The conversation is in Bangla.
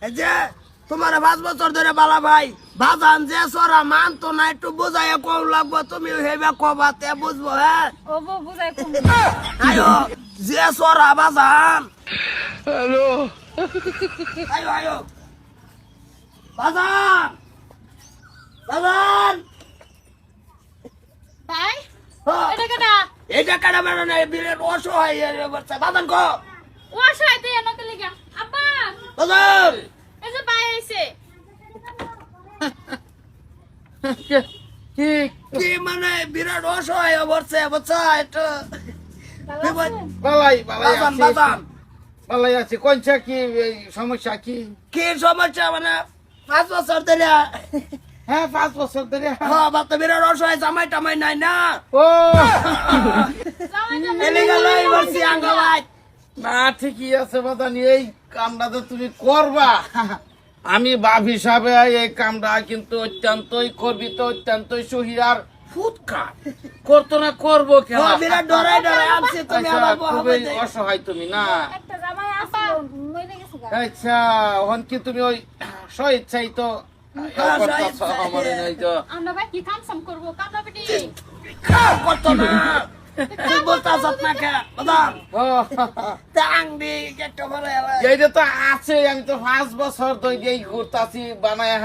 এই যে তোমার 5 বছর ধরে বালা ভাই বাজান যে সরা মান তো না একটু বুঝাইয়া কম লাগবো তুমি হেবা কবাতে বুঝবো হ্যাঁ ও বউ বুঝাই কম আয়ো যে সরা বাজান হ্যালো আয়ো আয়ো বাজান বাজান ভাই হ্যাঁ। এটা কেডা এটা কেন বেরো না বিরাট অসহায় অবস্থা বাজান কো ও সাইতে এনকে লাগা আব্বা বাজান এই যে ভাই আইছে কি কি মানে বিরাট অসহায় অবস্থা বুঝছা একটু বালাই বাজান বাজান বালাই আছে কোনটা কি এই সমস্যা কি কি সমস্যা মানে 5 বছর ধরে হ্যাঁ 5 বছর ধরে হ্যাঁ বাচ্চা বিরাট অসহায় জামাই টামাই নাই না ও এনে গেলাই বলছি আঙ্গলাই না ঠিকই আছে বাদানি এই কামটা তো তুমি করবা আমি বাপ হিসাবে এই কামটা কিন্তু অত্যন্তই করবি তো অত্যন্তই সহিয়ার ফুৎকা করতো না করবো কেন হ্যাঁ বিরাট ডরাই ডরাই আমছি তুমি আমার খুবই বহাবে অসহায় তুমি না একটা জামাই আছে মরে গেছে গা আচ্ছা এখন কি তুমি ওই স্বেচ্ছাই তো আমারে নাই তো আমরা ভাই কি কাম সাম করব কামনা বেটি কাম করতো না তুই বলতাছ না কে বাদাম ও টাং দি কেটে ভরে এইটা তো আছে আমি তো 5 বছর ধরে এই ঘুরতাছি বানায়